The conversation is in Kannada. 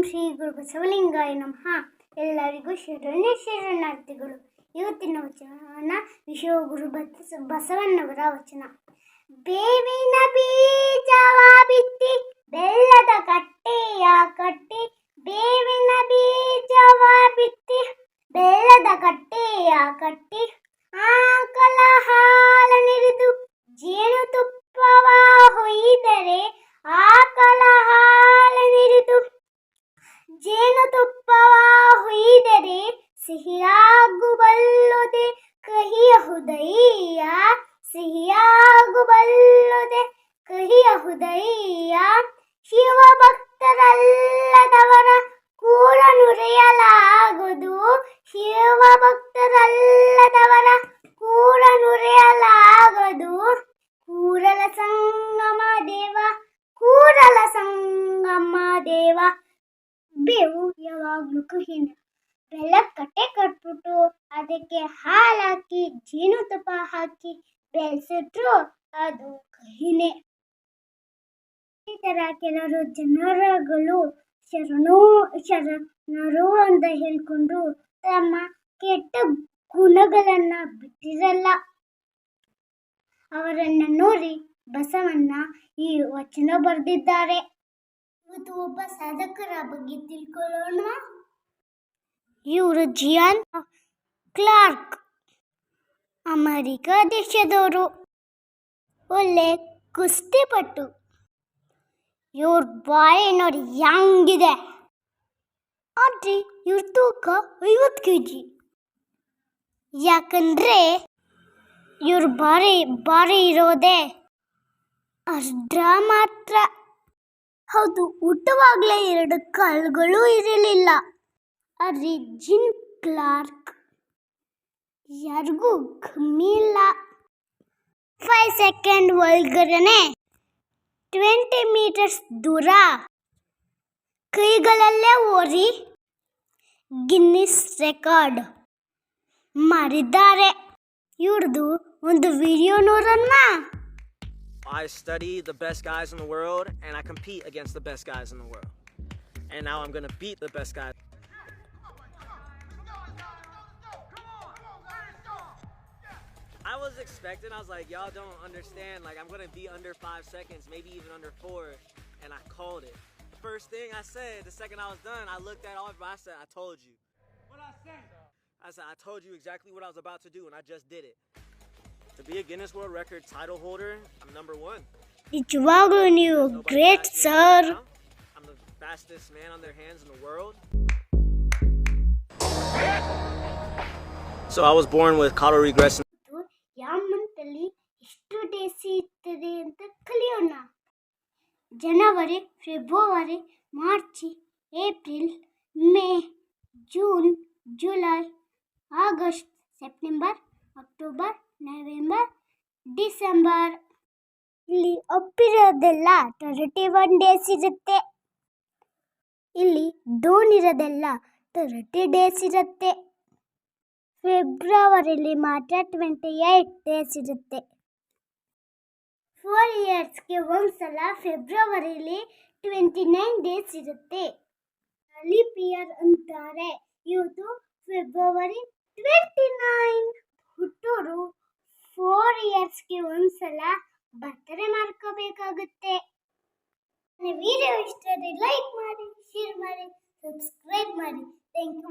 ಶ್ರೀ ಗುರು ಬಸವಲಿಂಗಾಯ ನಮಃ. ಎಲ್ಲರಿಗೂ ಶರಣಾರ್ಥಿಗಳು. ಇವತ್ತಿನ ವಚನ ವಿಶ್ವ ಗುರು ಬಸವಣ್ಣವರ ವಚನ. ಬೇವಿನ ಬೀಜವ ಬಿತ್ತಿ ಬೆಲ್ಲದ ಕಟ್ಟೆಯ ಕಟ್ಟಿ, ಬೇವಿನ ಬೀಜವ ಬಿತ್ತಿ ಬೆಲ್ಲದ ಕಟ್ಟೆಯ ಕಟ್ಟಿ, ಆಕಳ ಹಾಲನಿರಿದು ಜೇನುತುಪ್ಪವ ಹೊಯ್ದರೆ, ಆಕಳ ಹಾಲನಿರಿದು ಜೇನುತುಪ್ಪವ ಹೊಯ್ದರೆ ಸಿಹಿಯಾಗುಬಲ್ಲುದೆ ಕಹಿಯಹುದಯ್ಯ, ಸಿಹಿಯಾಗುಬಲ್ಲುದೆ ಕಹಿಯಹುದಯ್ಯ. ಶಿವಭಕ್ತರಲ್ಲದವರ ಕೂಡ ನುರಿಯಲಾಗದು, ಶಿವಭಕ್ತರಲ್ಲದವರ ಕೂಡ ನುರಿಯಲಾಗದು. ಕೂಡಲ ಸಂಗಮ ದೇವ, ಕೂಡಲ ಸಂಗಮ ದೇವ. ಬೇವು ಯಾವಾಗಲೂ ಕಹಿನ. ಬೆಲ್ಲದ ಕಟ್ಟೆ ಕಟ್ಬಿಟ್ಟು ಅದಕ್ಕೆ ಹಾಲು ಹಾಕಿ ಜೇನುತುಪ್ಪ ಹಾಕಿ ಬೆಳೆಸಿಟ್ರು ಅದು ಕಹಿನೇ. ಈ ಥರ ಕೆಲವರು ಜನರುಗಳು ಶರಣರು ಅಂತ ಹೇಳ್ಕೊಂಡು ತಮ್ಮ ಕೆಟ್ಟ ಗುಣಗಳನ್ನ ಬಿಟ್ಟಿರಲ್ಲ. ಅವರನ್ನ ನೋಡಿ ಬಸವಣ್ಣ ಈ ವಚನ ಬರೆದಿದ್ದಾರೆ. ಇವತ್ತು ಒಬ್ಬ ಸಾಧಕರ ಬಗ್ಗೆ ತಿಳ್ಕೊಳ್ಳೋಣ. ಇವರು ಜಿಯಾನ್ ಕ್ಲಾರ್ಕ್, ಅಮೆರಿಕ ದೇಶದವರು. ಒಳ್ಳೆ ಕುಸ್ತಿಪಟ್ಟು. ಇವ್ರ ಬಾಯಿ ನೋಡಿ ಹೆಂಗಿದೆ, ಆದರೆ ಇವ್ರ ತೂಕ 50 kg. ಯಾಕಂದ್ರೆ ಇವ್ರ ಬಾರಿ ಇರೋದೇ ಅರ್ಧ ಮಾತ್ರ. ಹೌದು, ಹುಟ್ಟುವಾಗಲೇ 2 ಕಾಲುಗಳು ಇರಲಿಲ್ಲ. ಆದರೆ ಜಿನ್ ಕ್ಲಾರ್ಕ್ ಯಾರಿಗೂ ಕಮ್ಮಿ ಇಲ್ಲ. 5 ಸೆಕೆಂಡ್ ಒಳಗಡೆ 20 meters ದೂರ ಕೈಗಳಲ್ಲೇ ಓಡಿ ಗಿನ್ನಿಸ್ ರೆಕಾರ್ಡ್ ಮಾಡಿದ್ದಾರೆ. ಇವ್ರದ್ದು ಒಂದು ವಿಡಿಯೋ ನೋಡೋಣ. I study the best guys in the world and I compete against the best guys in the world. And now I'm going to beat the best guys. I was expecting, I was like, y'all don't understand, like I'm going to be under 5 seconds, maybe even under 4, and I called it. First thing I said, the second I was done, I looked at all of it, I said, I told you. What I said? I said, I told you exactly what I was about to do, and I just did it. To be a Guinness World Record title holder, I'm number 1. ನಿಜವಾಗ್ಲೂ ನೀವು great sir. I'm the fastest man on their hands in the world. So I was born with caudal regress. ಯಾವ ಮಂತಲ್ಲಿ ಎಷ್ಟು ಡೇಸ್ ಇರ್ತದೆ ಅಂತ ಕಲಿಯೋಣ. ಜನವರಿ, ಫೆಬ್ರವರಿ, March, April, May, June, July, August, September, October, November, December. ಇಲ್ಲಿ ಒಪ್ಪಿರೋದೆಲ್ಲ 31 ಡೇಸ್ ಇರುತ್ತೆ. ಇಲ್ಲಿ ಡೋನ್ ಇರೋದೆಲ್ಲ 30 ಡೇಸ್ ಇರುತ್ತೆ. ಫೆಬ್ರವರಿಲಿ ಮಾತ್ರ 28 ಡೇಸ್ ಇರುತ್ತೆ. 4 ಇಯರ್ಸ್ಗೆ ಒಂದ್ಸಲ ಫೆಬ್ರವರಿಲಿ 29 ಡೇಸ್ ಇರುತ್ತೆ. ಲೀಪ್ ಇಯರ್ ಅಂತಾರೆ. ಇವತ್ತು ಫೆಬ್ರವರಿ 29. ಹುಟ್ಟೋರು 4 ಇಯರ್ಸ್ಗೆ ಒಂದ್ಸಲ ಬರ್ತಡೇ ಮಾಡ್ಕೋಬೇಕಾಗುತ್ತೆ. ವಿಡಿಯೋ ಇಷ್ಟ ಲೈಕ್ ಮಾಡಿ, ಶೇರ್ ಮಾಡಿ, ಸಬ್ಸ್ಕ್ರೈಬ್ ಮಾಡಿ. Thank you.